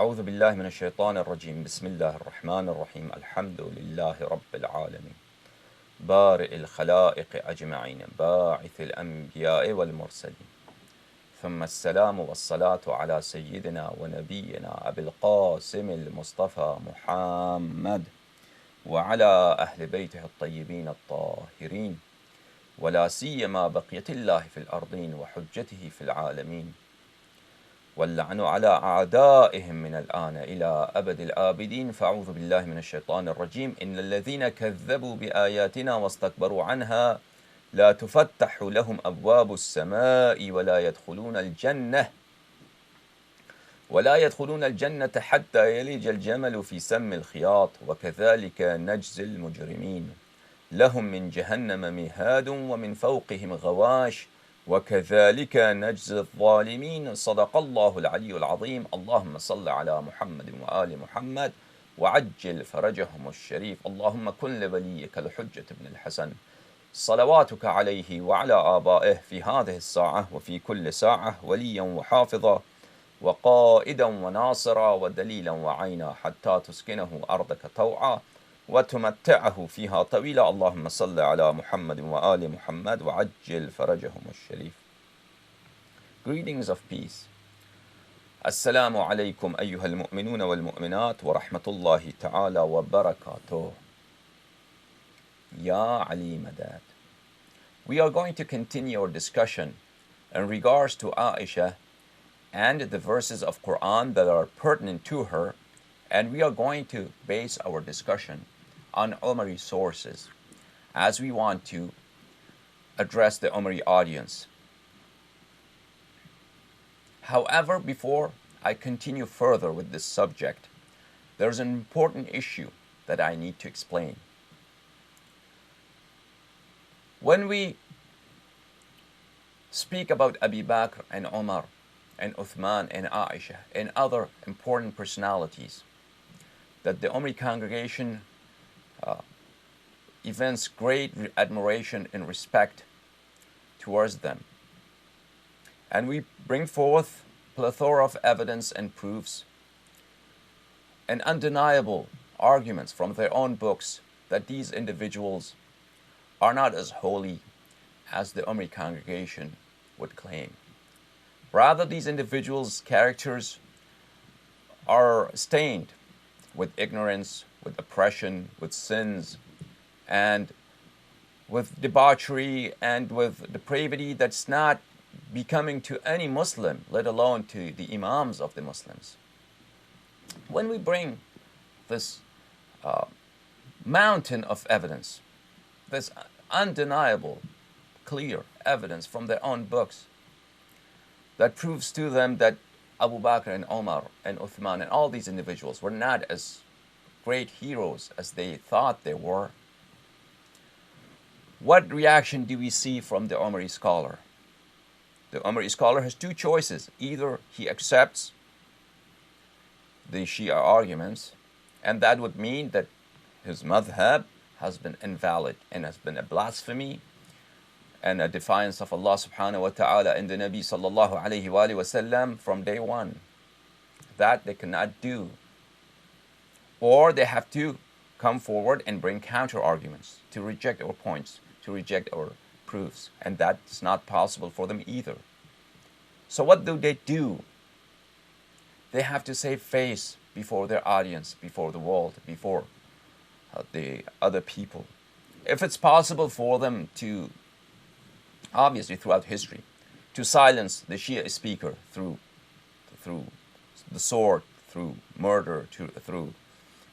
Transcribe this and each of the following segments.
أعوذ بالله من الشيطان الرجيم بسم الله الرحمن الرحيم الحمد لله رب العالمين بارئ الخلائق أجمعين باعث الأنبياء والمرسلين ثم السلام والصلاة على سيدنا ونبينا أبي القاسم المصطفى محمد وعلى أهل بيته الطيبين الطاهرين ولا سيما بقية الله في الأرضين وحجته في العالمين واللعن على أعدائهم من الآن إلى أبد الآبدين فأعوذ بالله من الشيطان الرجيم إن الذين كذبوا بآياتنا واستكبروا عنها لا تفتح لهم أبواب السماء ولا يدخلون الجنة حتى يلج الجمل في سم الخياط وكذلك نجزي المجرمين لهم من جهنم مهاد ومن فوقهم غواش وكذلك نجزي الظالمين صدق الله العلي العظيم اللهم صل على محمد وآل محمد وعجل فرجهم الشريف اللهم كن لوليك الحجة بن الحسن صلواتك عليه وعلى آبائه في هذه الساعة وفي كل ساعة وليا وحافظا وقائدا وناصرا ودليلا وعينا حتى تسكنه أرضك طوعا وتمتعه فيها طويلا اللهم صل على محمد وآل محمد وعجل فرجهم الشريف. Greetings of peace. Assalamu alaikum أيها المؤمنون والمؤمنات ورحمة الله تعالى وبركاته. Ya Ali Madad. We are going to continue our discussion in regards to Ayesha and the verses of Quran that are pertinent to her, and we are going to base our discussion on Umari sources as we want to address the Umari audience. However, before I continue further with this subject, there's an important issue that I need to explain. When we speak about Abu Bakr and Umar and Uthman and Aisha and other important personalities that the Umari congregation evince great admiration and respect towards them, and we bring forth plethora of evidence and proofs and undeniable arguments from their own books that these individuals are not as holy as the Umari congregation would claim. Rather, these individuals' characters are stained with ignorance, with oppression, with sins, and with debauchery and with depravity that's not becoming to any Muslim, let alone to the Imams of the Muslims. When we bring this mountain of evidence, this undeniable, clear evidence from their own books that proves to them that Abu Bakr and Omar and Uthman and all these individuals were not as great heroes as they thought they were, what reaction do we see from the Umari scholar? The Umari scholar has two choices. Either he accepts the Shia arguments, and that would mean that his madhab has been invalid and has been a blasphemy and a defiance of Allah subhanahu wa ta'ala and the Nabi sallallahu alayhi wa sallam from day one. That they cannot do. Or they have to come forward and bring counter arguments to reject our points, to reject our proofs, and that's not possible for them either. So what do? They have to save face before their audience, before the world, before the other people. If it's possible for them to, obviously throughout history, to silence the Shia speaker through the sword, through murder, through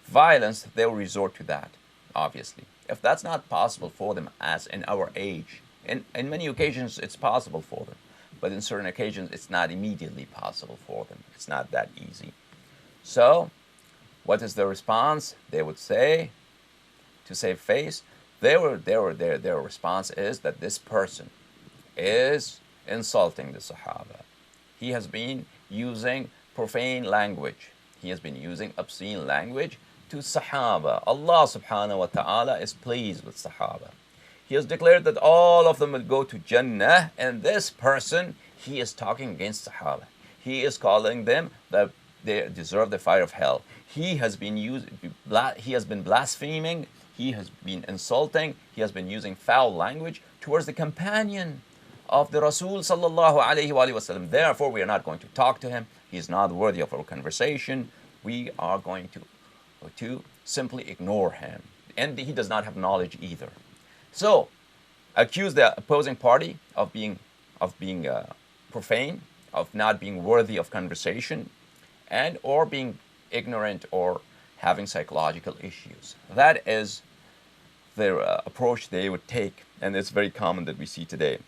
violence, they'll resort to that, obviously. If that's not possible for them, as in our age, in many occasions it's possible for them, but in certain occasions it's not immediately possible for them. It's not that easy. So, what is the response? They would say, to save face, their response is that this person is insulting the Sahaba. He has been using profane language. He has been using obscene language to Sahaba. Allah subhanahu wa ta'ala is pleased with Sahaba. He has declared that all of them will go to Jannah, and this person, he is talking against Sahaba. He is calling them the they deserve the fire of hell. He has been he has been blaspheming, he has been insulting, he has been using foul language towards the companion of the Rasul sallallahu alayhi wa sallam. Therefore, we are not going to talk to him. He is not worthy of our conversation. We are going to simply ignore him. And he does not have knowledge either. So, accuse the opposing party of being profane, of not being worthy of conversation, and or being ignorant or having psychological issues. That is their approach they would take, and it's very common that we see today.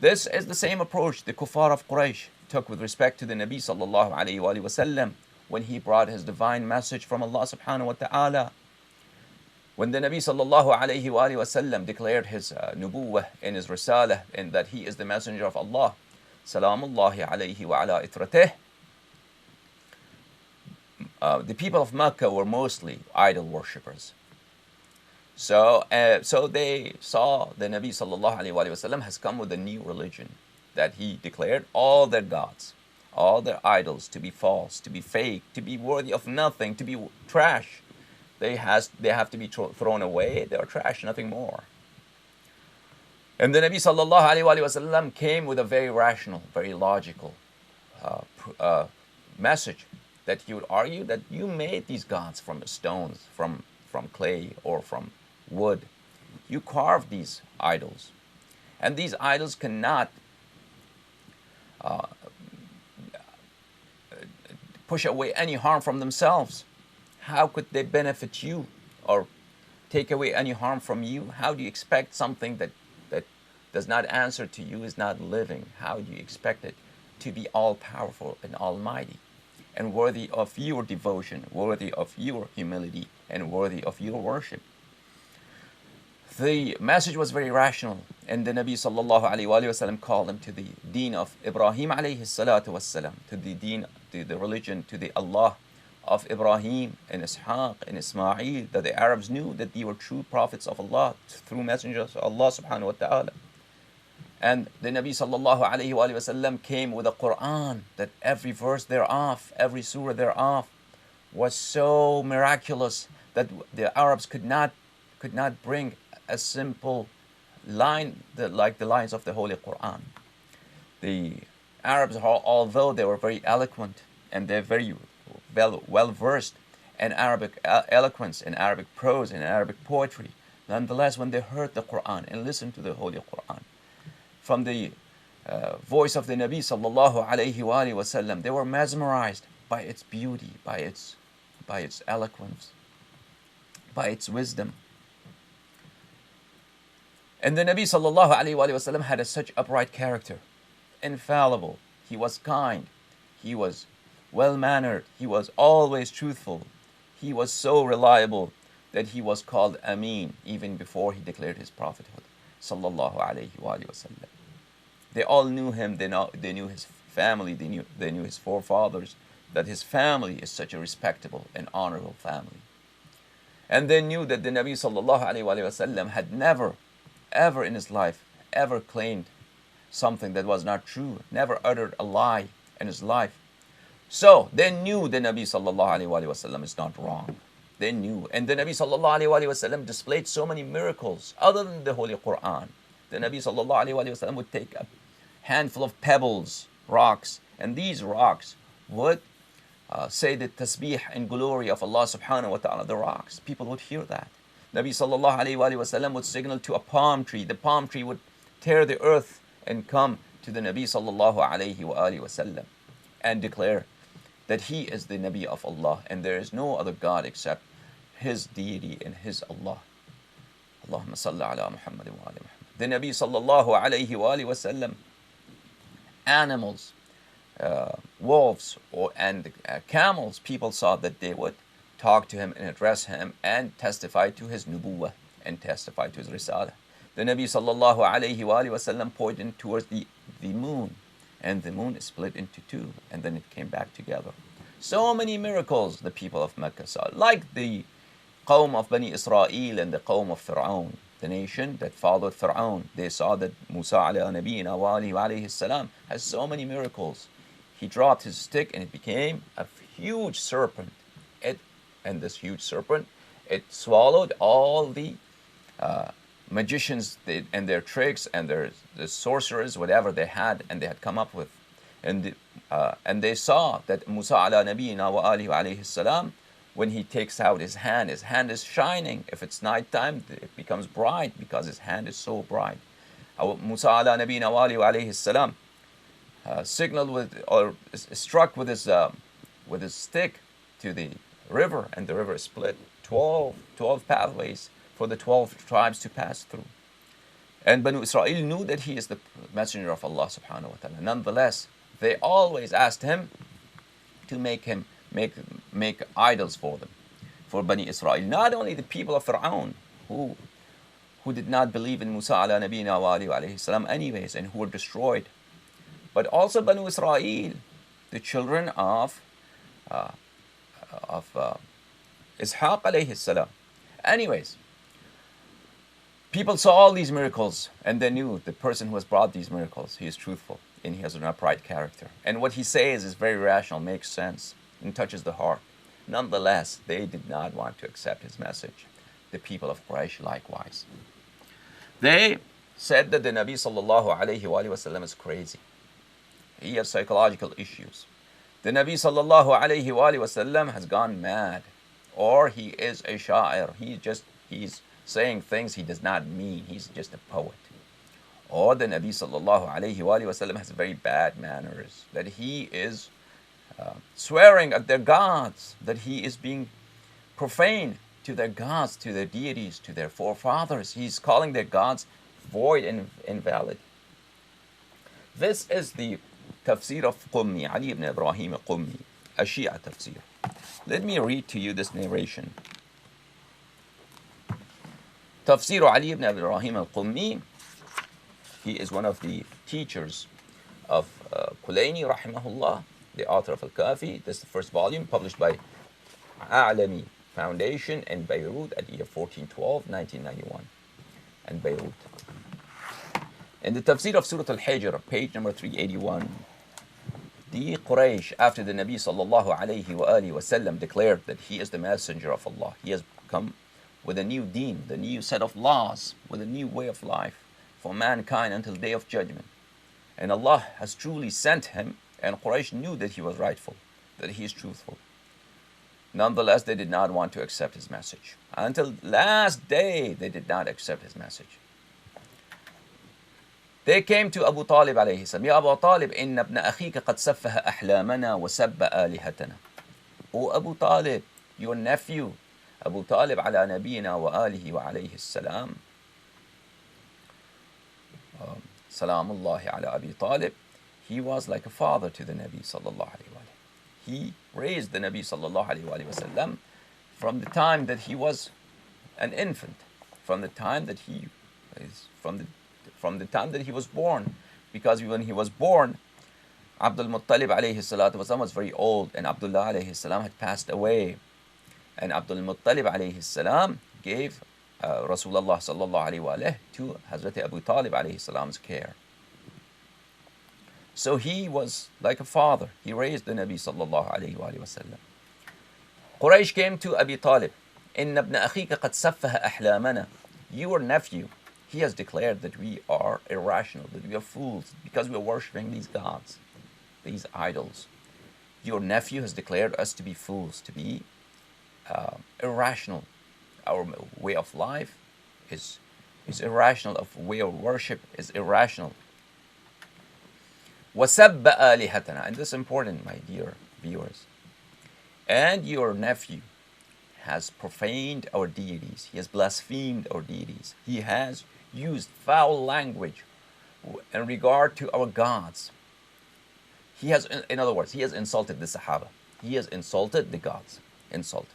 This is the same approach the kuffar of Quraysh took with respect to the Nabi sallallahu alayhi wa sallam when he brought his divine message from Allah subhanahu wa ta'ala. When the Nabi sallallahu alayhi wa sallam declared his nubuwwah in his risalah, and that he is the messenger of Allah, salamullahi alayhi wa ala itratih, the people of Mecca were mostly idol worshippers. So they saw the Nabi sallallahu alayhi wa sallam has come with a new religion, that he declared all their gods, all their idols to be false, to be fake, to be worthy of nothing, to be trash. They have to be thrown away. They are trash, nothing more. And the Nabi sallallahu alayhi wa sallam came with a very rational, very logical message, that he would argue that you made these gods from stones, from clay, or from wood. You carved these idols, and these idols cannot push away any harm from themselves. How could they benefit you or take away any harm from you? How do you expect something that does not answer to you, is not living? How do you expect it to be all-powerful and almighty and worthy of your devotion, worthy of your humility, and worthy of your worship? The message was very rational, and the Nabi sallallahu alayhi wa sallam called them to the deen of Ibrahim alayhi salatu wassalam, to the deen, to the religion, to the Allah of Ibrahim and Ishaq and Ismail, that the Arabs knew that they were true prophets of Allah, through messengers of Allah subhanahu wa ta'ala. And the Nabi sallallahu alayhi wa sallam came with a Quran that every verse thereof, every surah thereof was so miraculous that the Arabs could not bring a simple line like the lines of the Holy Quran. The Arabs, although they were very eloquent and they're very well versed in Arabic eloquence, in Arabic prose, in Arabic poetry, nonetheless, when they heard the Quran and listened to the Holy Quran from the voice of the Nabi sallallahu alayhi wa sallam, they were mesmerized by its beauty, by its eloquence, by its wisdom. And the Nabi sallallahu alayhi wa sallam had such upright character, infallible. He was kind. He was well-mannered. He was always truthful. He was so reliable that he was called Ameen even before he declared his prophethood. Sallallahu alayhi wa sallam. They all knew him. They knew his family. They knew his forefathers. That his family is such a respectable and honorable family. And they knew that the Nabi sallallahu alayhi wa sallam had never, ever in his life, ever claimed something that was not true, never uttered a lie in his life. So they knew the Nabi sallallahu alayhi wa sallam is not wrong. They knew. And the Nabi sallallahu alayhi wa sallam displayed so many miracles other than the Holy Quran. The Nabi sallallahu alayhi wa sallam would take a handful of pebbles, rocks, and these rocks would say the tasbih and glory of Allah subhanahu wa ta'ala, the rocks. People would hear that. Nabi sallallahu alayhi wa sallam would signal to a palm tree. The palm tree would tear the earth and come to the Nabi sallallahu alayhi wa sallam and declare that he is the Nabi of Allah and there is no other God except his deity and his Allah. Allahumma salli ala Muhammad wa ala Muhammad. The Nabi sallallahu alayhi wa sallam, animals, wolves and camels, people saw that they would talk to him and address him and testify to his nubuwwah and testify to his risalah. The Nabi sallallahu alayhi wa sallam pointed towards the moon, and the moon is split into two, and then it came back together. So many miracles the people of Mecca saw, like the Qawm of Bani Israel and the Qawm of Fir'aun, the nation that followed Fir'aun. They saw that Musa ala nabiyina wa alayhi salam has so many miracles. He dropped his stick and it became a huge serpent. It and this huge serpent, it swallowed all the magicians and their tricks and the sorcerers, whatever they had and they had come up with. And they saw that Musa ala nabiyina wa alihi wa alayhi salam, when he takes out his hand is shining. If it's nighttime, it becomes bright because his hand is so bright. Musa ala nabiyina wa alihi wa alayhi salam signaled with, or struck with his stick to the river, and the river split 12 pathways for the 12 tribes to pass through. And Banu Israel knew that he is the messenger of Allah subhanahu wa ta'ala. Nonetheless, they always asked him to make idols for them, for Bani Israel. Not only the people of Fir'aun who did not believe in Musa ala nabiyina wa alayhi salam anyways, and who were destroyed, but also Banu Israel, the children of Ishaq alayhi salam. Anyways, people saw all these miracles and they knew the person who has brought these miracles, he is truthful and he has an upright character. And what he says is very rational, makes sense, and touches the heart. Nonetheless, they did not want to accept his message. The people of Quraysh likewise. They said that the Nabi sallallahu alayhi wa sallam is crazy. He has psychological issues. The Nabi sallallahu alayhi wa sallam has gone mad, or he is a sha'ir. He's saying things he does not mean. He's just a poet. Or the Nabi sallallahu alayhi wa sallam has very bad manners, that he is swearing at their gods, that he is being profane to their gods, to their deities, to their forefathers. He's calling their gods void and invalid. This is the tafsir of Qummi, Ali ibn Ibrahim Qummi, a Shia tafsir. Let me read to you this narration. Tafsir Ali ibn Ibrahim al-Qummi, he is one of the teachers of Kulayni rahimahullah, the author of Al-Kafi. This is the first volume, published by A'lami Foundation in Beirut at year 1412, 1991, in Beirut. In the tafsir of Surah Al-Hijr, page number 381, the Quraysh, after the Nabi sallallahu alayhi wa alihi wasallam declared that he is the messenger of Allah, he has come with a new deen, the new set of laws, with a new way of life for mankind until day of judgment. And Allah has truly sent him, and Quraysh knew that he was rightful, that he is truthful. Nonetheless, they did not want to accept his message. Until last day, they did not accept his message. They came to Abu Talib alayhi salam. Ya Abu Talib, inna ibn akhika qad saffaha ahlamana wa sabba alihatana. O Abu Talib, your nephew, Abu Talib ala nabiyina wa alihi wa alayhi salam. Salamullahi ala Abi Talib. He was like a father to the Nabi sallallahu alayhi wa sallam. He raised the Nabi sallallahu alayhi wa sallam from the time that he was an infant, from the time that he was born, because when he was born, Abdul Muttalib alayhi salatu wasalam was very old, and Abdullah alayhi salam had passed away, and Abdul Muttalib alayhi salam gave Rasulullah sallallahu alayhi wa alayhi to Hazrat Abu Talib alayhi salam's care. So he was like a father. He raised the Nabi sallallahu alayhi wa sallam. Quraysh came to Abi Talib. Inna ibn akhika qad saffaha ahlamana. Your nephew, he has declared that we are irrational, that we are fools, because we are worshipping these gods, these idols. Your nephew has declared us to be fools, to be irrational. Our way of life is irrational. Our way of worship is irrational. وَسَبَّ آلِهَتَنَا. And this is important, my dear viewers. And your nephew has profaned our deities. He has blasphemed our deities. He has used foul language in regard to our gods. He has, in other words, he has insulted the Sahaba. He has insulted the gods. Insult.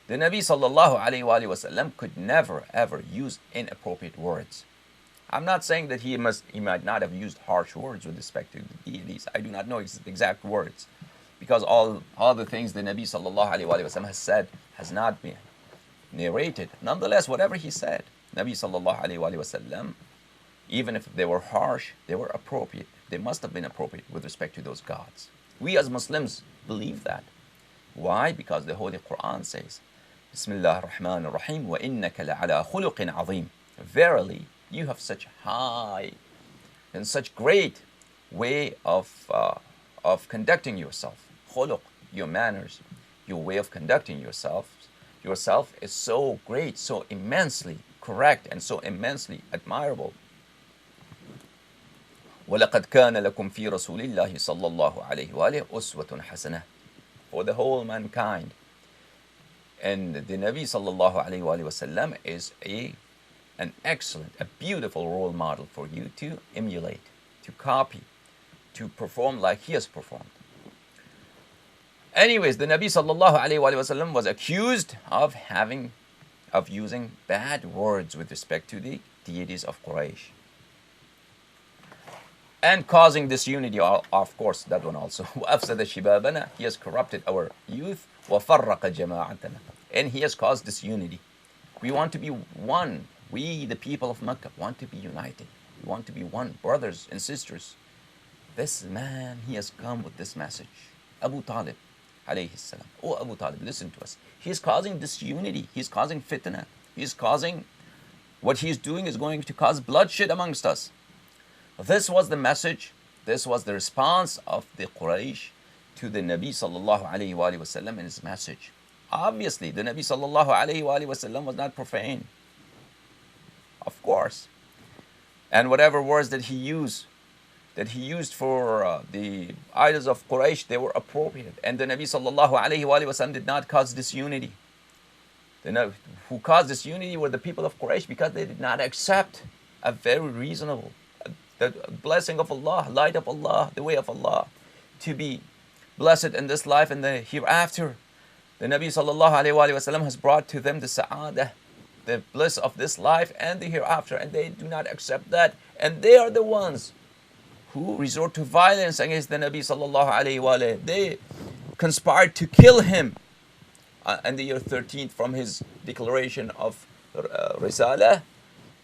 The Nabi sallallahu alayhi wa sallam could never ever use inappropriate words. I'm not saying that he might not have used harsh words with respect to the deities. I do not know exact words, because all the things the Nabi sallallahu alayhi wa sallam has said has not been narrated. Nonetheless, whatever he said, Nabi sallallahu alayhi wa sallam, even if they were harsh, they were appropriate. They must have been appropriate with respect to those gods. We as Muslims believe that. Why? Because the Holy Quran says, Bismillah ar-Rahman ar-Rahim, وَإِنَّكَ لَعَلَى خُلُقٍ عَظِيمٍ. Verily, you have such high and such great way of conducting yourself. Khuluq, your manners, your way of conducting yourself is so great, so immensely correct, and so immensely admirable. وَلَقَدْ كَانَ لَكُمْ فِي رَسُولِ اللَّهِ صَلَّى اللَّهُ عَلَيْهِ وَآلِهِ أُسْوَةٌ حَسَنَةٌ. For the whole mankind. And the Nabi sallallahu alayhi wa sallam is an excellent, a beautiful role model for you to emulate, to copy, to perform like he has performed. Anyways, the Nabi sallallahu alayhi wa sallam was accused of using bad words with respect to the deities of Quraysh. And causing disunity, of course, that one also. وَأَفْسَدَ شِبَابَنَا. He has corrupted our youth. وَفَرَّقَ جَمَاعَتَنَا. And he has caused disunity. We want to be one. We, the people of Mecca, want to be united. We want to be one, brothers and sisters. This man, he has come with this message. Abu Talib, alayhi salam. Oh, Abu Talib, listen to us. He's causing disunity. He's causing fitna. He's causing, what he's doing is going to cause bloodshed amongst us. This was the message, this was the response of the Quraysh to the Nabi sallallahu alayhi wa sallam and his message. Obviously, the Nabi sallallahu alayhi wa sallam was not profane. Of course. And whatever words that he used for the idols of Quraysh, they were appropriate. And the Nabi sallallahu alayhi wa sallam did not cause disunity. Who caused disunity were the people of Quraysh because they did not accept a very reasonable, the blessing of Allah, light of Allah, the way of Allah, to be blessed in this life and the hereafter. The Nabi sallallahu alayhi wa sallam has brought to them the sa'adah, the bliss of this life and the hereafter, and they do not accept that. And they are the ones who resort to violence against the Nabi sallallahu alayhi wa sallam. They conspired to kill him in the year 13 from his declaration of Risalah.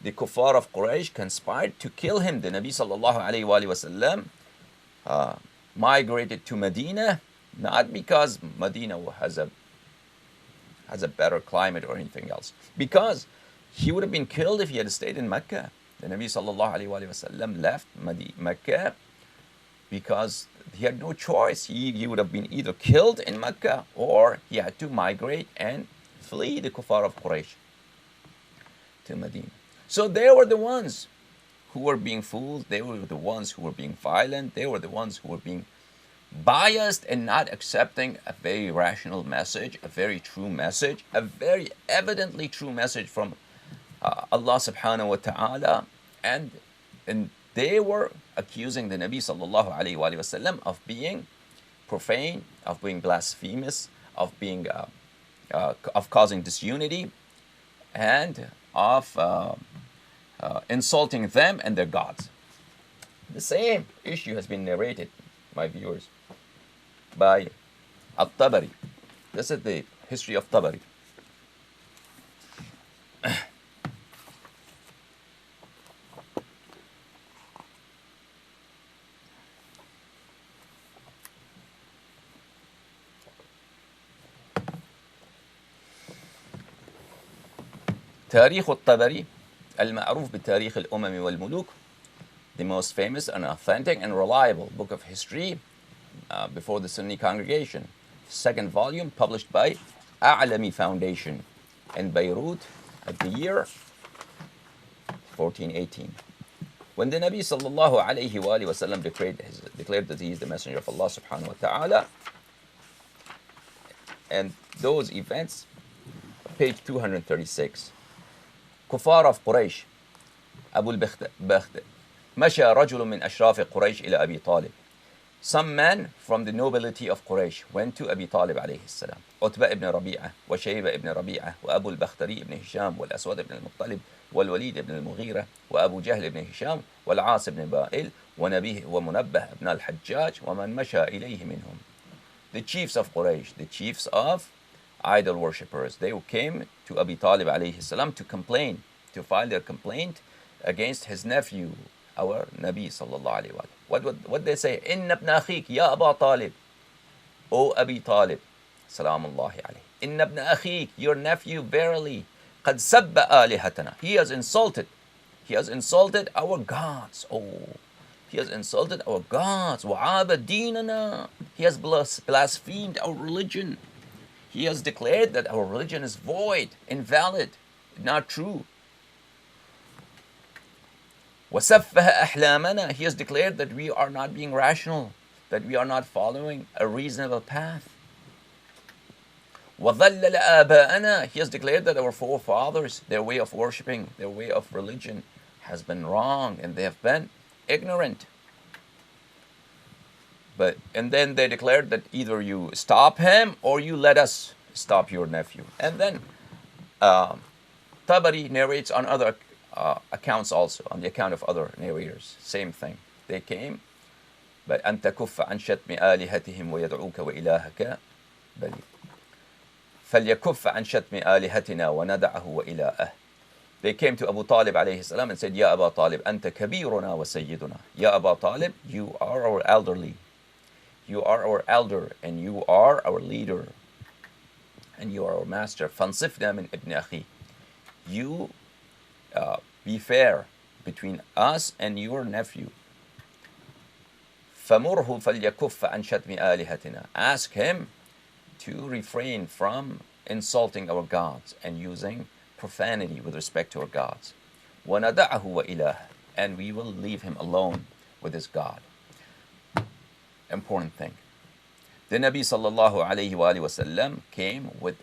The kuffar of Quraysh conspired to kill him. The Nabi sallallahu alayhi wa sallam migrated to Medina, not because Medina has a better climate or anything else, because he would have been killed if he had stayed in Mecca. The Nabi sallallahu alayhi wa sallam left Mecca because he had no choice. He would have been either killed in Mecca or he had to migrate and flee the kuffar of Quraysh to Medina. So they were the ones who were being fooled. They were the ones who were being violent. They were the ones who were being biased and not accepting a very rational message, a very true message, a very evidently true message from Allah subhanahu wa ta'ala. And they were accusing the Nabi sallallahu alayhi wa sallam of being profane, of being blasphemous, of causing disunity, and of insulting them and their gods. The same issue has been narrated, my viewers, by At-Tabari. This is the history of Tabari. تاريخ الطبري المعروف بتاريخ الأمم والملوك, the most famous and authentic and reliable book of history before the Sunni congregation. Second volume, published by A'lami Foundation in Beirut at the year 1418. When the Nabi sallallahu alayhi wa sallam declared that he is the messenger of Allah subhanahu wa ta'ala, and those events, page 236. كفار of قريش أبو البخت مشى رجل من أشراف قريش إلى أبي طالب. Some men from the nobility of Quraysh went to Abi Talib عليه السلام. عتبة ابن ربيعة وشيبة ابن ربيعة وأبو البختري ابن هشام والأسود ابن المطلب والوليد ابن المغيرة وأبو جهل ابن هشام والعاص ابن بائل ونبيه ومنبه ابن الحجاج ومن مشى إليه منهم. The chiefs of Quraysh, the chiefs of idol worshippers, they came to Abi Talib alayhi salam to complain, to file their complaint against his nephew, our Nabi sallallahu alayhi wa sallam. What they say? Inna ibn akhik ya Aba Talib. O Abi Talib, Salamullahi alayhi. Inna ibn akhik, your nephew, verily, قد سب آلهتنا. He has insulted. He has insulted our gods. Oh, he has insulted our gods. وعاب ديننا. He has blasphemed our religion. He has declared that our religion is void, invalid, not true. وَسَفَّهَ أَحْلَامَنَا. He has declared that we are not being rational, that we are not following a reasonable path. وَضَلَّلَ آبَاءَنَا. He has declared that our forefathers, their way of worshipping, their way of religion has been wrong and they have been ignorant. And then they declared that either you stop him or you let us stop your nephew. And then Tabari narrates on other accounts also, on the account of other narrators, same thing. They came, but أن تكف عن شتم آلهتهم ويدعوك وإلهك بلي فليكف عن شتم آلهتنا وندعه وإلهه. They came to Abu Talib alayhi salam and said, Ya Abu Talib, anta kabiruna wa sayyiduna. Ya Abu Talib, you are our elderly. You are our elder and you are our leader. And you are our master. فَانصِفْنَا مِنْ ibn akhi. You be fair between us and your nephew. فَمُرْهُ فَلْيَكُفَّ عَنْ شَتْمِ آلِهَتِنَا. Ask him to refrain from insulting our gods and using profanity with respect to our gods. وَنَدَعَهُ وَإِلَهَ. And we will leave him alone with his God. Important thing. The Nabi sallallahu alayhi wa sallam came with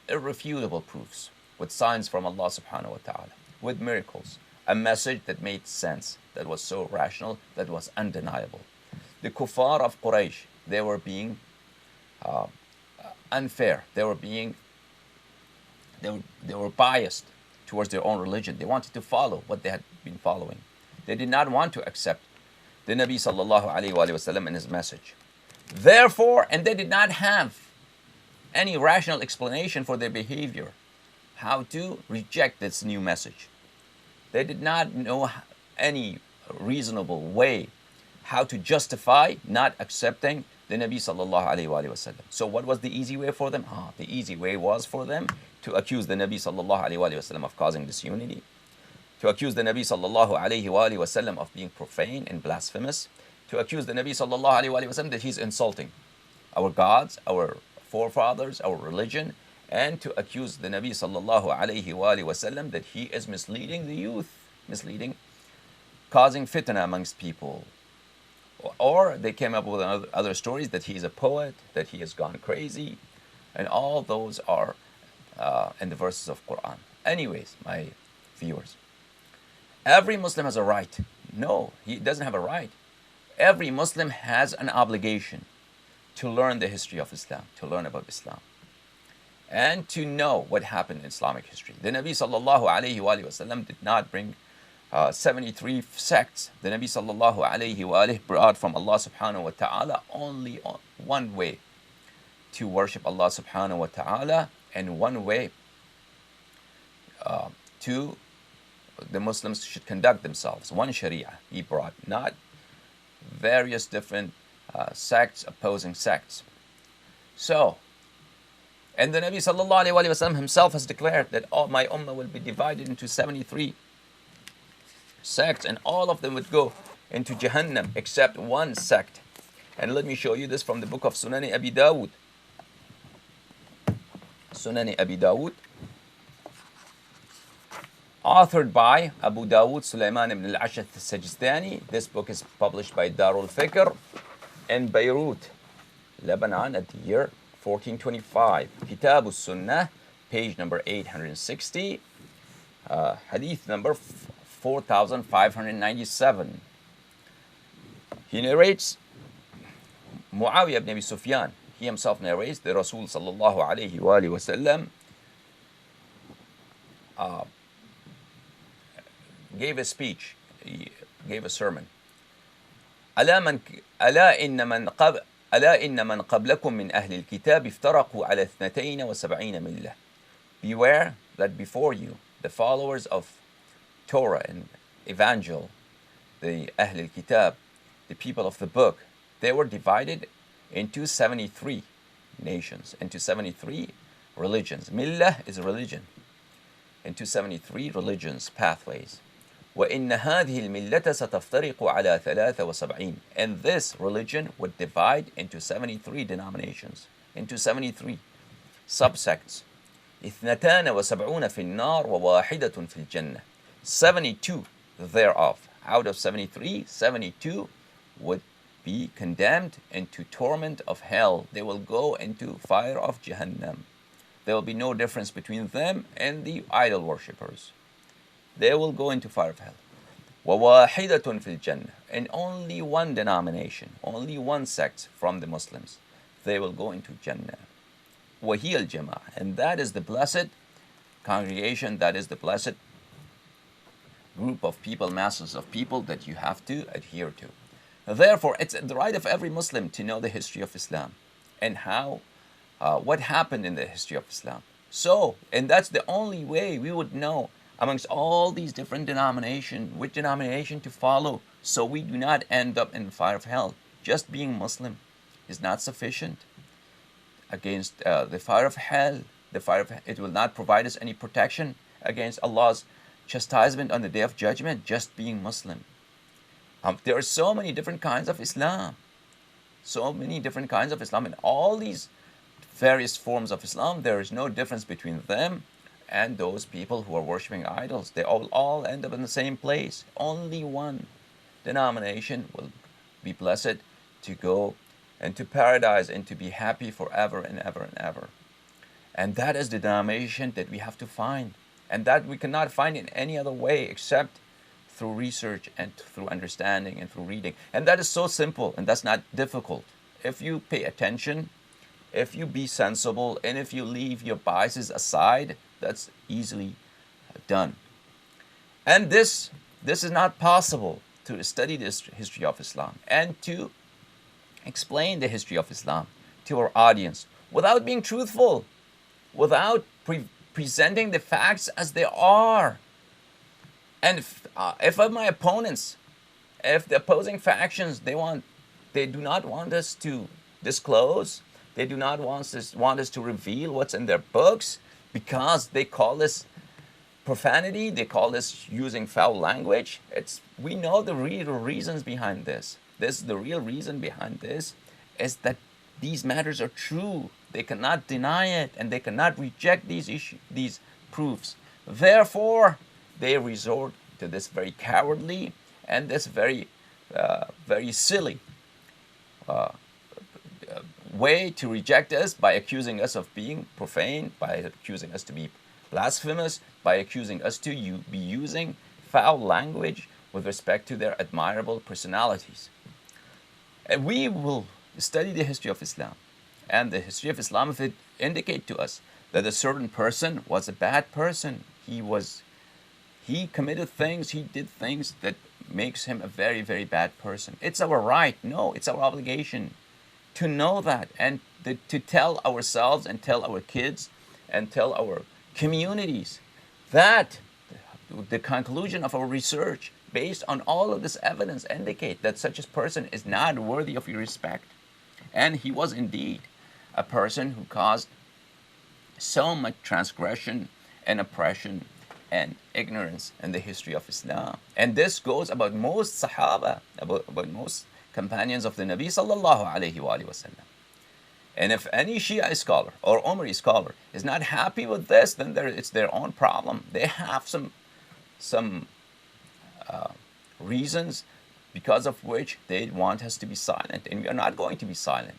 irrefutable proofs, with signs from Allah subhanahu wa ta'ala, with miracles, a message that made sense, that was so rational, that was undeniable. The kuffar of Quraysh, they were being unfair. They were biased towards their own religion. They wanted to follow what they had been following. They did not want to accept the Nabi sallallahu alayhi wa sallam and his message. Therefore, and they did not have any rational explanation for their behavior, how to reject this new message. They did not know any reasonable way how to justify not accepting the Nabi sallallahu alayhi wa sallam. So what was the easy way for them? The easy way was for them to accuse the Nabi sallallahu alayhi wa sallam of causing disunity, to accuse the Nabi sallallahu alayhi wa sallam of being profane and blasphemous, to accuse the Nabi sallallahu alayhi wa sallam that he's insulting our gods, our forefathers, our religion, and to accuse the Nabi sallallahu alayhi wa sallam that he is misleading the youth, causing fitna amongst people. Or they came up with other stories that he is a poet, that he has gone crazy, and all those are in the verses of Quran. Anyways, my viewers, every Muslim has a right. No, he doesn't have a right. Every Muslim has an obligation to learn the history of Islam, to learn about Islam, and to know what happened in Islamic history. The Nabi sallallahu alayhi wa sallam did not bring 73 sects. The Nabi sallallahu alayhi wa brought from Allah subhanahu wa ta'ala only one way to worship Allah subhanahu wa ta'ala, and one way to the Muslims should conduct themselves. One sharia he brought, not various different sects opposing sects. So, and the Nabi sallallahu alayhi wa sallam himself has declared that all my ummah will be divided into 73 sects, and all of them would go into Jahannam except one sect. And let me show you this from the book of Sunan Abi Dawud. Sunan Abi Dawud, authored by Abu Dawud Sulaiman ibn al-Ash'ath al-Sajistani. This book is published by Darul Fikr in Beirut, Lebanon, at the year 1425. Kitab al-Sunnah, page number 860, hadith number 4597. He narrates Muawiyah ibn Abi Sufyan. He himself narrates the Rasul sallallahu alayhi wa sallam gave a speech, he gave a sermon. ألا إن من قبلكم من أهل الكتاب افترقوا على 72 ملة. Beware that before you, the followers of Torah and Evangel, the Ahl al-Kitab, the people of the book, they were divided into 73 nations, into 73 religions. Millah is a religion. Into 73 religions, pathways. وإن هذه الملة ستفترق على 73. And this religion would divide into 73 denominations, into 73 subsects. 72 في النار وواحدة في الجنة. 72 thereof, out of 73, 72 would be condemned into torment of hell. They will go into fire of Jahannam. There will be no difference between them and the idol worshippers. They will go into fire of hell. وَوَاحِدَةٌ فِي الْجَنَّةِ. And only one denomination, only one sect from the Muslims, they will go into Jannah. وَهِيَ الْجَمَاعَةِ. And that is the blessed congregation, that is the blessed group of people, masses of people that you have to adhere to. Therefore, it's the right of every Muslim to know the history of Islam and how, what happened in the history of Islam. So, and that's the only way we would know amongst all these different denominations, which denomination to follow, so we do not end up in the fire of hell. Just being Muslim is not sufficient against the fire of hell. It will not provide us any protection against Allah's chastisement on the Day of Judgment, just being Muslim. There are so many different kinds of Islam. So many different kinds of Islam. And all these various forms of Islam, there is no difference between them and those people who are worshipping idols. They all end up in the same place. Only one denomination will be blessed to go into paradise and to be happy forever and ever and ever. And that is the denomination that we have to find. And that we cannot find in any other way except through research and through understanding and through reading. And that is so simple and that's not difficult. If you pay attention, if you be sensible, and if you leave your biases aside, that's easily done. And this is not possible to study this history of Islam and to explain the history of Islam to our audience without being truthful, without presenting the facts as they are. And if my opponents, if the opposing factions, they do not want us to disclose, they do not want us to reveal what's in their books because they call this profanity, they call this using foul language. We know the real reasons behind this. The real reason behind this is that these matters are true. They cannot deny it and they cannot reject these proofs. Therefore, they resort to this very cowardly and this very silly way to reject us by accusing us of being profane, by accusing us to be blasphemous, by accusing us to be using foul language with respect to their admirable personalities. And we will study the history of Islam. And the history of Islam, if it indicate to us that a certain person was a bad person, he committed things, he did things that makes him a very, very bad person. It's our right, no, it's our obligation to know that and to tell ourselves and tell our kids and tell our communities that the conclusion of our research based on all of this evidence indicate that such a person is not worthy of your respect. And he was indeed a person who caused so much transgression and oppression and ignorance in the history of Islam. And this goes about most Sahaba, about most companions of the Nabi sallallahu alayhi wa sallam. And if any Shia scholar or Umari scholar is not happy with this, then it's their own problem. They have some reasons because of which they want us to be silent, and we are not going to be silent.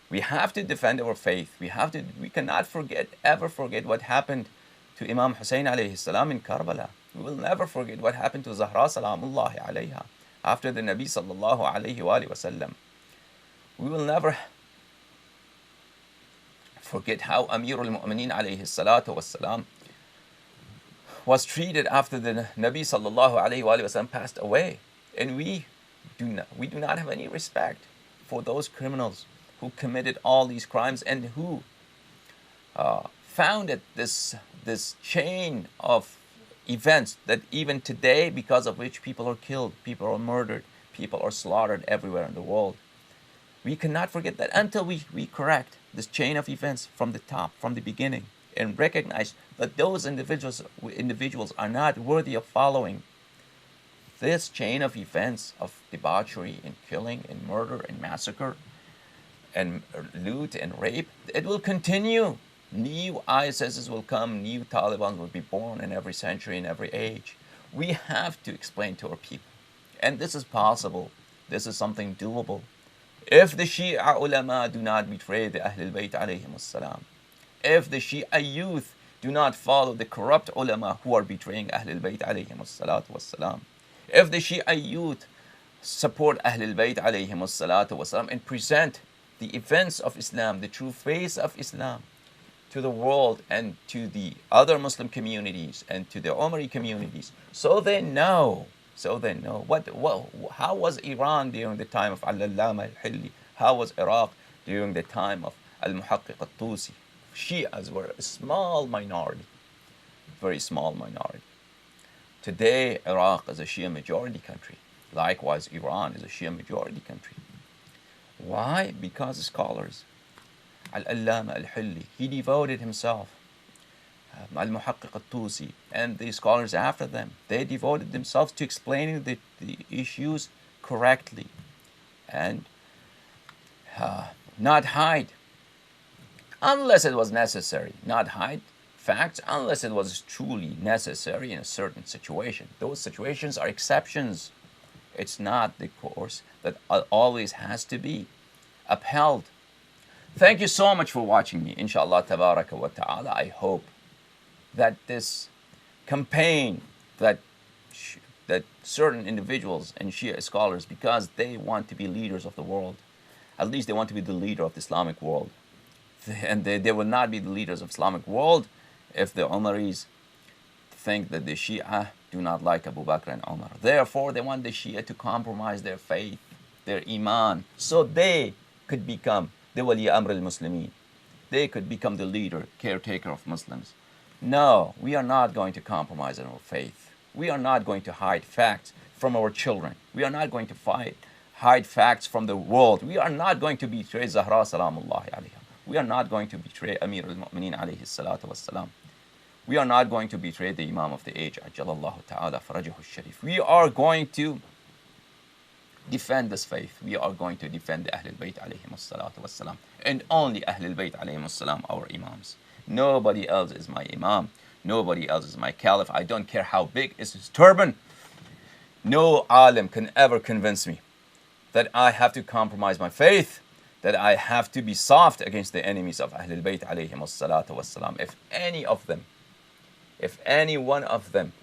We have to defend our faith. We cannot ever forget what happened to Imam Hussein alayhi salam in Karbala. We will never forget what happened to Zahra salamullahi alayha after the Nabi sallallahu alayhi wa sallam. We will never forget how Amir al-Mu'mineen alayhi salatu wassalam was treated after the Nabi sallallahu alayhi wa sallam passed away. And we do not have any respect for those criminals who committed all these crimes and who founded this chain of events that even today, because of which people are killed, people are murdered, people are slaughtered everywhere in the world. We cannot forget that until we correct this chain of events from the top, from the beginning, and recognize that those individuals are not worthy of following this chain of events of debauchery and killing and murder and massacre and loot and rape. It will continue. New ISIS will come, new Taliban will be born in every century, in every age. We have to explain to our people. And this is possible. This is something doable. If the Shia ulama do not betray the Ahlul Bayt alayhim as-salam, if the Shia youth do not follow the corrupt ulama who are betraying Ahlul Bayt alayhim as-salatu was-salam, if the Shia youth support Ahlul Bayt alayhim as-salatu was-salam and present the events of Islam, the true face of Islam, to the world and to the other Muslim communities and to the Umari communities, so they know. How was Iran during the time of Al-Allama al-Hilli? How was Iraq during the time of Al-Muhaqqiq al-Tusi? Shias were a small minority, very small minority. Today, Iraq is a Shia majority country. Likewise, Iran is a Shia majority country. Why? Because scholars. Al-Allama al-Hilli, he devoted himself. Al-Muhaqqiq al-Tusi and the scholars after them, they devoted themselves to explaining the issues correctly and not hide, unless it was necessary, not hide facts unless it was truly necessary in a certain situation. Those situations are exceptions. It's not the course that always has to be upheld. Thank you so much for watching me. Inshallah tabaraka wa ta'ala. I hope that this campaign that certain individuals and Shia scholars, because they want to be leaders of the world, at least they want to be the leader of the Islamic world. And they will not be the leaders of Islamic world if the Umaris think that the Shia do not like Abu Bakr and Umar. Therefore, they want the Shia to compromise their faith, their iman, so they could become the Wali Amr al-Muslimin. They could become the leader, caretaker of Muslims. No, we are not going to compromise on our faith. We are not going to hide facts from our children. We are not going to hide facts from the world. We are not going to betray Zahra salamullahi alayha. We are not going to betray Amir al-Mu'mineen alayhi salatu wassalam. We are not going to betray the Imam of the age, Ajjalallahu ta'ala farajahu sharif. We are going to defend this faith. We are going to defend the Ahlul Bayt alayhim as-salatu was-salam. And only Ahlul Bayt alayhim as-salam, our Imams. Nobody else is my Imam. Nobody else is my Caliph. I don't care how big is his turban. No alim can ever convince me that I have to compromise my faith, that I have to be soft against the enemies of Ahlul Bayt alayhim as-salatu was-salam. If any one of them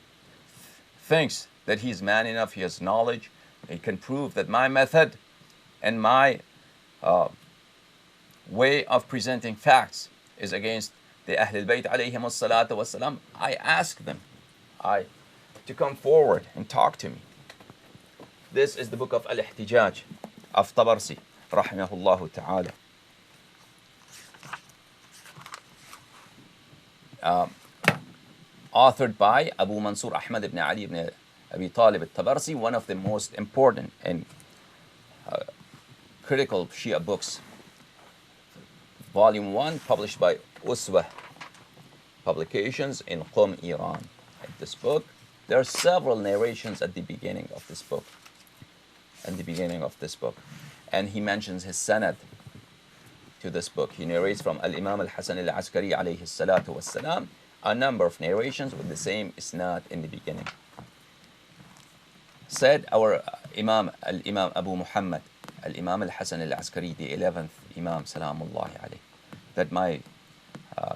thinks that he's man enough, he has knowledge, he can prove that my method and my way of presenting facts is against the Ahlul Bayt alayhim as-salatu was-salam, I ask them to come forward and talk to me. This is the book of Al-Ihtijaj of Tabarsi, rahimahullah ta'ala. Authored by Abu Mansur Ahmad ibn Ali ibn Abi Talib al-Tabarsi, one of the most important and critical Shia books. Volume 1, published by Uswa Publications in Qom, Iran. In this book, there are several narrations at the beginning of this book. And he mentions his sanad to this book. He narrates from Al-Imam al-Hasan al-Askari alayhi salatu was-salam, a number of narrations with the same isnad in the beginning. Said our Imam, Al-Imam Abu Muhammad, Al-Imam al-Hasan al-Askari, the 11th Imam, salamullahi alayhi, that my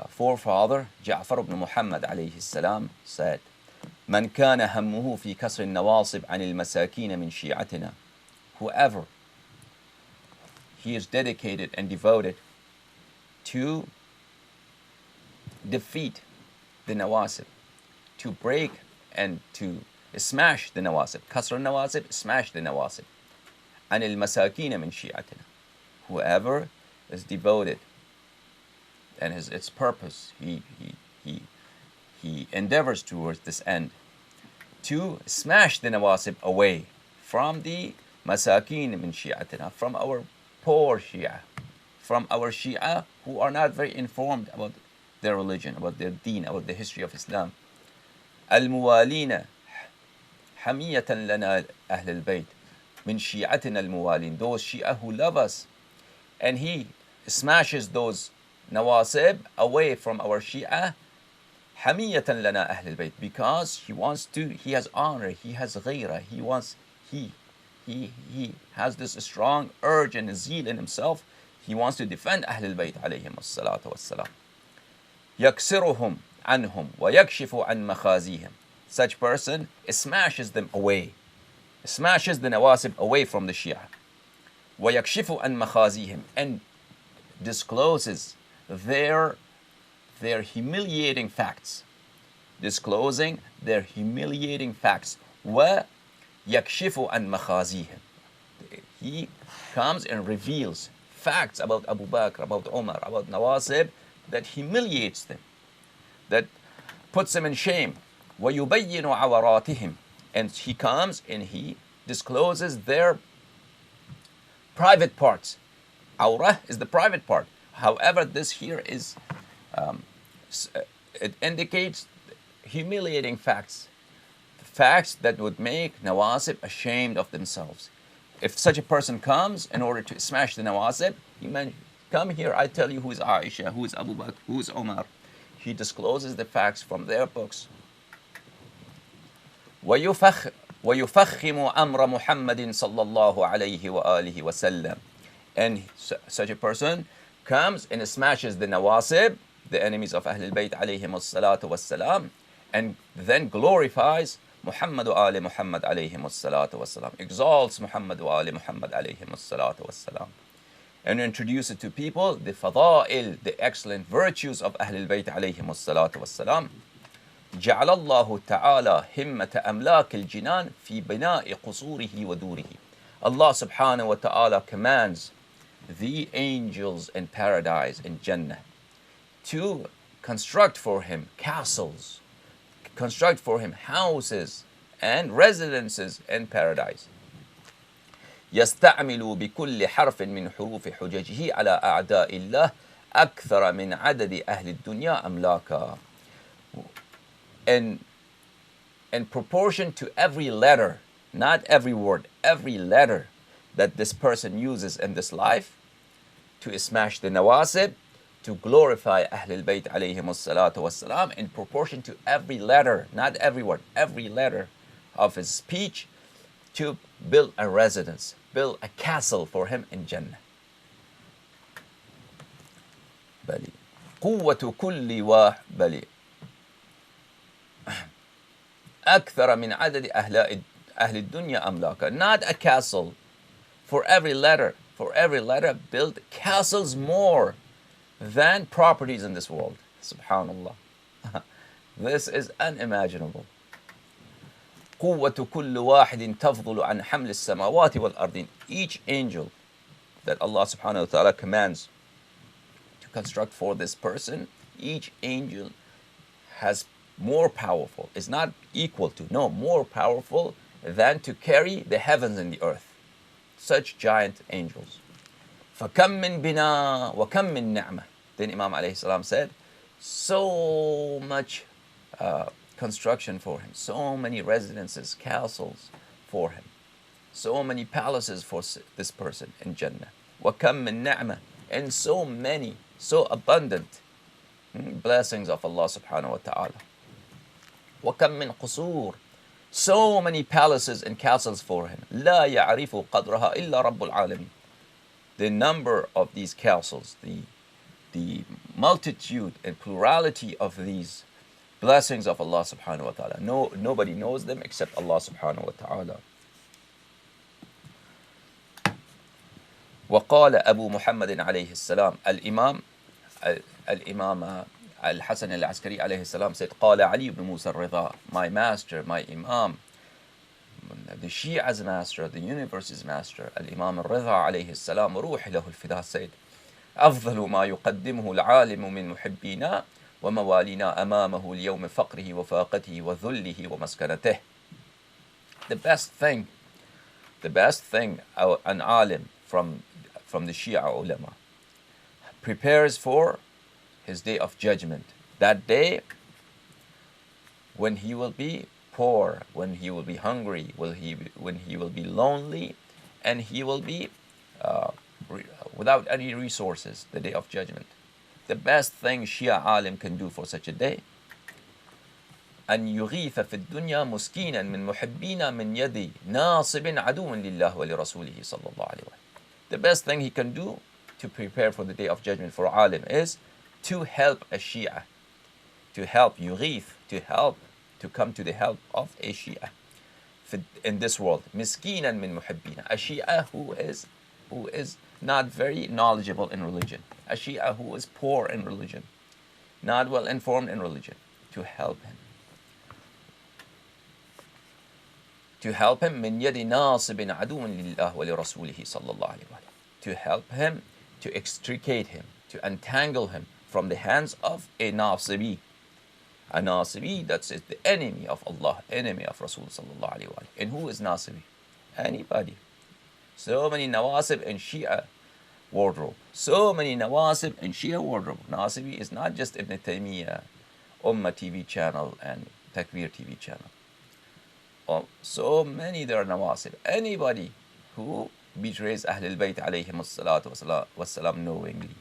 forefather, Ja'far ibn Muhammad alayhi salam, said, من كان همه في كسر النواصب عن المساكين من شيعتنا. Whoever he is dedicated and devoted to defeat the nawasib, to break and to smash the nawasib. Kasr nawasib, smash the nawasib. عن المساكين من شيعتنا. Whoever is devoted and its purpose, he endeavors towards this end, to smash the nawasib away from the masakin min shi'atina, from our poor Shia, from our Shia who are not very informed about their religion, about their deen, about the history of Islam. الموالين حمية لنا أهل البيت من شيعتنا الموالين, those Shia who love us, and he smashes those nawasib away from our Shia. حمية لنا أهل البيت, because he has honor, he has غيرة, he has this strong urge and zeal in himself. He wants to defend أهل البيت عليهم الصلاة والسلام. يكسرهم عنهم ويكشف عن مخازيهم. Such person smashes them away, smashes the nawasib away from the Shia. ويكشف عن مخازيهم, and discloses their humiliating facts, disclosing their humiliating facts. ويكشف عن مخازيهم, he comes and reveals facts about Abu Bakr, about Umar, about Nawasib that humiliates them, that puts them in shame. ويبين عوراتهم, and he comes and he discloses their private parts. Awrah is the private part. However, this here is it indicates humiliating facts that would make Nawasib ashamed of themselves. If such a person comes in order to smash the Nawasib, he meant, come here, I tell you who is Ayesha, who is Abu Bakr, who is Umar. He discloses the facts from their books. ويفخم أمر محمد صلى الله عليه وآله وسلم, and such a person comes and smashes the Nawasib, the enemies of Ahlul Bayt alayhim as-salatu was-salam, and then glorifies Muhammad wa ali Muhammad alayhim as-salatu was-salam, exalts Muhammad wa ali Muhammad alayhim as-salatu was-salam, and introduces to people the fada'il, the excellent virtues of Ahlul Bayt alayhim as-salatu was-salam. جعل الله تعالى همة أملاك الجنان في بناء قصوره ودوره. Allah subhanahu wa ta'ala commands the angels in paradise, in Jannah, to construct for him castles, construct for him houses and residences in paradise. يستعمل بكل حرف من حروف حججه على أعداء الله أكثر من عدد أهل الدنيا أملاكا. In proportion to every letter, not every word, every letter that this person uses in this life to smash the Nawasib, to glorify Ahlul Bayt alayhim as-salatu was-salam, in proportion to every letter, not every word, every letter of his speech, to build a residence, build a castle for him in Jannah. بلي قوة كل واحد بلي أكثر من عدد أهل الدنيا أملاكا. Not a castle for every letter. For every letter, build castles more than properties in this world. Subhanallah. This is unimaginable. قوة كل واحد تفضل عن حمل السماوات والأرضين. Each angel that Allah subhanahu wa ta'ala commands to construct for this person, each angel has more powerful, is not equal to, no, more powerful than to carry the heavens and the earth. Such giant angels. فَكَمْ مِنْ بِنَا وَكَمْ مِنْ نِعْمَةٍ. Then Imam alayhi salam said, so much construction for him, so many residences, castles for him, so many palaces for this person in Jannah. وَكَمْ مِنْ نِعْمَةٍ. And so many, so abundant blessings of Allah subhanahu wa ta'ala. وَكَمْ مِنْ قُصُورٍ. So many palaces and castles for him. لَا يَعْرِفُ قَدْرَهَا إِلَّا رَبُّ الْعَالَمِينَ. The number of these castles, the multitude and plurality of these blessings of Allah subhanahu wa ta'ala. Nobody knows them except Allah subhanahu wa ta'ala. وقال أبو محمد عليه السلام, الإمام Al-Hasan al-Askari alayhi salam said, قال علي ibn Musa al-Ridha, my master, my Imam, the Shia's master, the universe's master, Al-Imam al-Ridha alayhi salam, روح له الفداء, said, أفضل ما يقدمه العالم من محبينا وموالينا أمامه اليوم فقره وفاقته وذله ومسكنته. The best thing an alim from from the Shia ulama prepares for his day of judgment. That day when he will be poor, when he will be hungry, when he will be lonely, and he will be uh, without any resources, the day of judgment. The best thing Shia alim can do for such a day, أن يغيث في الدنيا مسكينا من محبين من يد ناصب عدو لله ولرسوله صلى الله عليه وسلم. The best thing he can do to prepare for the day of judgment for alim is to help a Shia, to help يغيث, to help, to come to the help of a Shia in this world. مسكينا من محبين, a Shia who is not very knowledgeable in religion, a Shia who is poor in religion, not well informed in religion, to help him. To help him من يد ناصب عدو لله ولرسوله صلى الله عليه وسلم. To help him, to extricate him, to untangle him from the hands of a nasibi. A nasibi, that's the enemy of Allah, enemy of Rasul sallallahu alaihi wasallam. And who is nasibi? Anybody. So many nawasib in Shia wardrobe. So many nawasib in Shia wardrobe. Nasibi is not just Ibn Taymiyyah, Ummah TV channel and Takbir TV channel. So many there are nawasib. Anybody who betrays Ahlul Bayt alayhim as-salatu was-salam knowingly,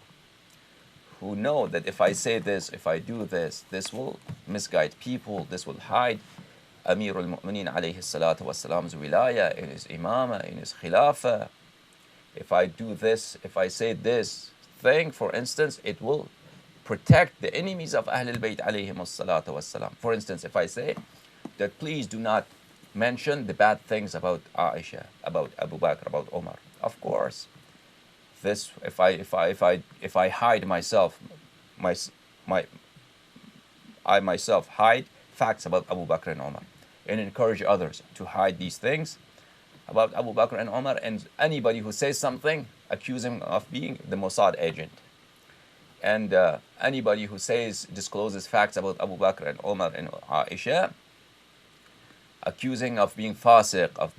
who know that if I say this, if I do this, this will misguide people, this will hide Amir al-Mu'mineen alayhi salatu was-salam's wilaya, in his imama, in his khilafah. If I do this, if I say this thing, for instance, it will protect the enemies of Ahlul Bayt alayhim as-salatu was-salam. For instance, if I say that please do not mention the bad things about Ayesha, about Abu Bakr, about Omar. Of course, this if I hide myself, I myself hide facts about Abu Bakr and Omar, and encourage others to hide these things about Abu Bakr and Omar, and anybody who says something, accuse him of being the Mossad agent, and anybody who discloses facts about Abu Bakr and Omar and Ayesha, accusing of being fasiq, of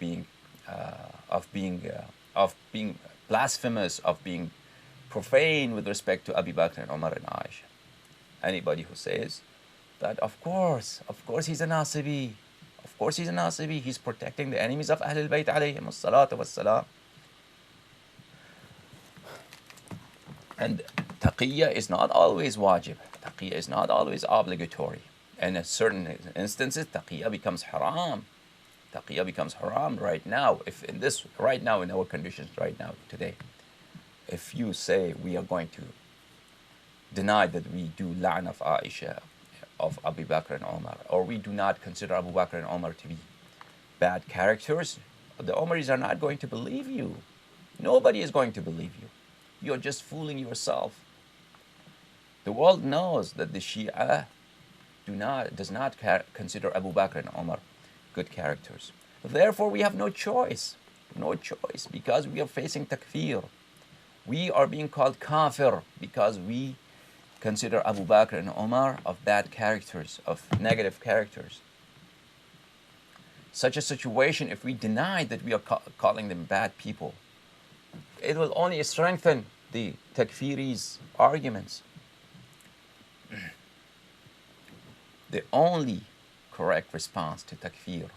being blasphemous, of being profane with respect to Abu Bakr and Umar and Ayesha. Anybody who says that, of course he's a Nasibi. Of course he's a Nasibi. He's protecting the enemies of Ahlul Bayt alayhim as-salatu was-salam. And taqiyya is not always wajib. Taqiyya is not always obligatory. And in certain instances, taqiyya becomes haram. Taqiyya becomes haram right now. Right now, in our conditions, right now, today, if you say we are going to deny that we do la'an of Aisha, of Abu Bakr and Omar, or we do not consider Abu Bakr and Omar to be bad characters, the Omaris are not going to believe you. Nobody is going to believe you. You're just fooling yourself. The world knows that the Shia does not consider Abu Bakr and Omar good characters. Therefore, we have no choice, because we are facing takfir. We are being called kafir because we consider Abu Bakr and Omar of bad characters, of negative characters. Such a situation, if we deny that we are calling them bad people, it will only strengthen the takfiri's arguments. The only correct response to takfir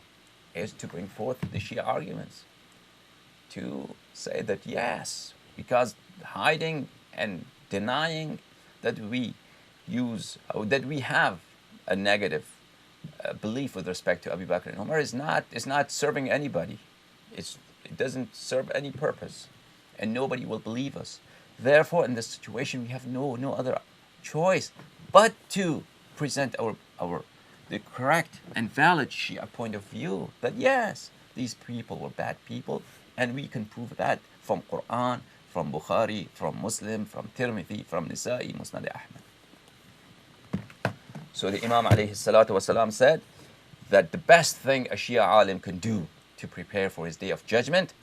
is to bring forth the Shia arguments, to say that yes, because hiding and denying that we have a negative belief with respect to Abu Bakr and Umar is not serving anybody. It doesn't serve any purpose, and nobody will believe us. Therefore, in this situation, we have no other choice but to present the correct and valid Shia point of view, that yes, these people were bad people, and we can prove that from Quran, from Bukhari, from Muslim, from Tirmidhi, from Nisa'i, Musnad Ahmad. So the Imam alayhi salatu wasalam said that the best thing a Shia alim can do to prepare for his day of judgment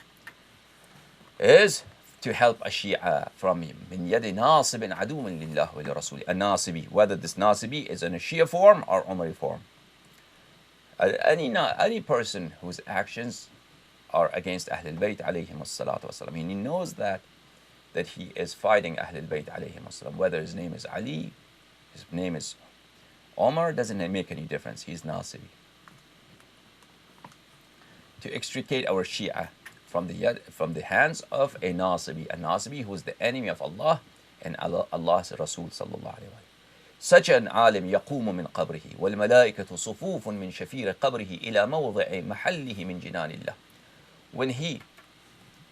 is to help a Shia from him. من يد ناصب عدو لله ولرسوله. A Nasibi, whether this Nasibi is in a Shia form or Umari form. Any person whose actions are against Ahlul Bayt alayhim as-salatu wasalam, he knows that that he is fighting Ahlul Bayt alayhim as-salam. Whether his name is Ali, his name is Omar, doesn't make any difference. He's Nasibi. To extricate our Shia from the hands of a Nasibi who is the enemy of Allah and Allah's Rasul sallallahu alayhi wa. Such an alim يقوم من قبره والملائكة صفوف من شفير قبره إلى موضع محله من جنان الله. When he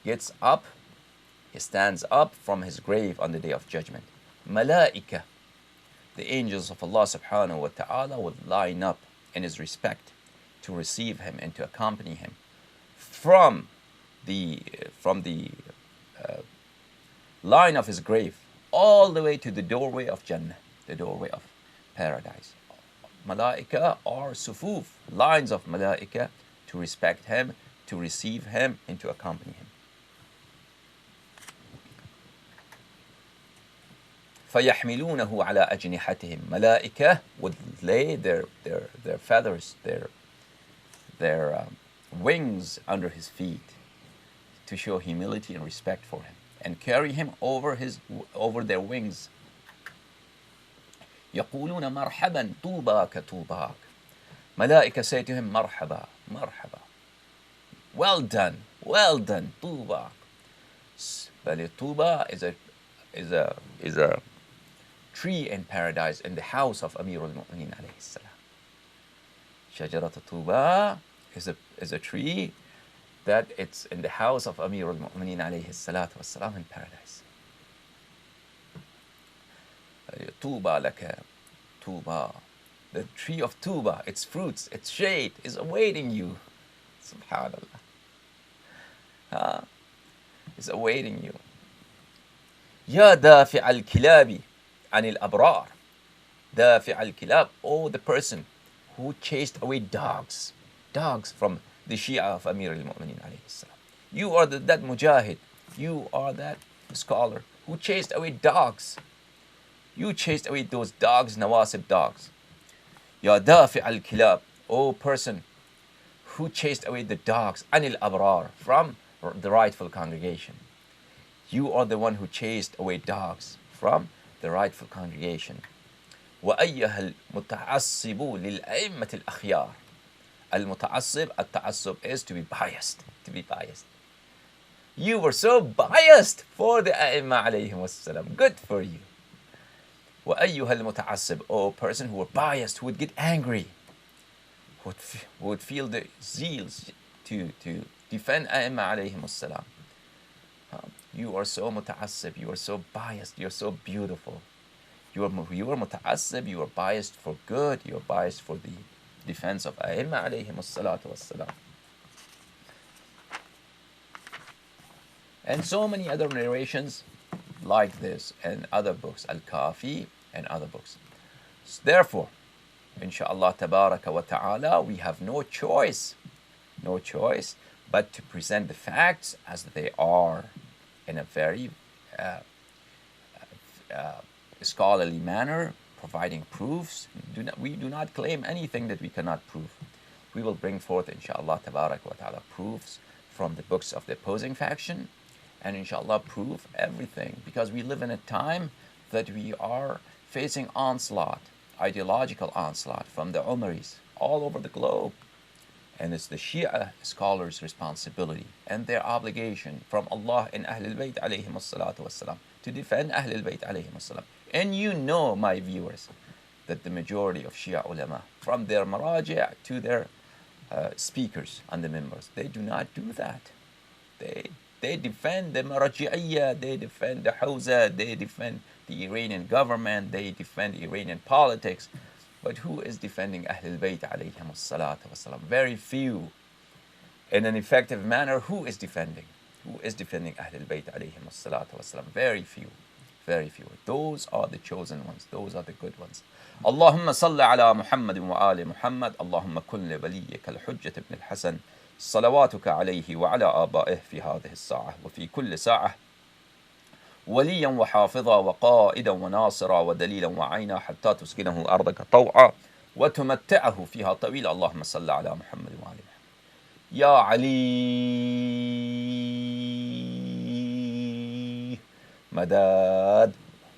gets up, he stands up from his grave on the day of judgment. Malaika, the angels of Allah subhanahu wa ta'ala, will line up in his respect to receive him and to accompany him from the line of his grave all the way to the doorway of Jannah, the doorway of paradise. Malaika are sufuf, lines of malaika to respect him, to receive him, and to accompany him. فَيَحْمِلُونَهُ عَلَىٰ أَجْنِحَتِهِمْ. Malaika would lay their feathers, their wings under his feet to show humility and respect for him, and carry him over their wings. يقولون مرحبا طوباك طوباك. Malaika say to him, marhaba, marhaba. Well done, طوباك. But Tuba is a tree in paradise, in the house of Amir al-Mu'mineen alayhi salam. Shajarat Tuba is a tree that it's in the house of Amir al-Mu'mineen alayhi salatu wassalam in paradise. Tuba laka, Tuba. The tree of Tuba, its fruits, its shade is awaiting you. Subhanallah. Is awaiting you. Ya dafi' al-kilabi anil abrar. Dafi' al-kilab. Oh, the person who chased away dogs from the Shia of Amir al-Mu'mineen alayhi salam. You are that mujahid. You are that scholar who chased away dogs. You chased away those dogs, nawasib dogs. Ya dafi' al-kilab. Oh, person who chased away the dogs, anil abrar, from the rightful congregation. You are the one who chased away dogs from the rightful congregation. وَأَيَّهَا الْمُتَعَصِّبُ لِلْأَئِمَّةِ الْأَخْيَارِ. Al-muta'assib, at-ta'assub is to be biased. You were so biased for the A'imma alayhim wassalam. Good for you. وَأَيُّهَا الْمُتَعَصِّبُ. Oh, person who were biased, who would get angry, who would feel the zeals to defend A'imma alayhim wassalam. You are so muta'assib, you are so biased, you are so beautiful. You are muta'assib, you are biased for good, you are biased for the defense of A'imma alayhim wassalatu wassalam. And so many other narrations like this and other books, Al-Kafi and other books. Therefore, inshaAllah tabaraka wa ta'ala, we have no choice but to present the facts as they are in a very scholarly manner, providing proofs. We do not claim anything that we cannot prove. We will bring forth, inshaAllah tabaraka wa ta'ala, proofs from the books of the opposing faction, and inshallah prove everything, because we live in a time that we are facing onslaught, ideological onslaught from the Umaris all over the globe. And it's the Shia scholars' responsibility and their obligation from Allah and Ahlul Bayt alayhim as-salatu was-salam to defend Ahlul Bayt alayhim as-salam. And you know, my viewers, that the majority of Shia ulama, from their maraji' to their speakers on the members, they do not do that. They defend the maraji'iyya, they defend the Hawza, they defend the Iranian government, they defend Iranian politics. But who is defending Ahlul Bayt alayhim as-salatu was-salam? Very few. In an effective manner, who is defending? Who is defending Ahlul Bayt alayhim as-salatu was-salam? Very few. Very few. Those are the chosen ones. Those are the good ones. Allahumma salli ala Muhammadin wa ali Muhammad. Allahumma kun li waliyyika al-Hujjat ibn al-Hasan. صلواتك عليه وعلى آبائه في هذه الساعة وفي كل ساعة وليا وحافظا وقائدا وناصرا ودليلا وعينا حتى تسكنه أرضك طوعا وتمتعه فيها طويلا. اللهم صل على محمد وعلى محمد. يا علي Madad.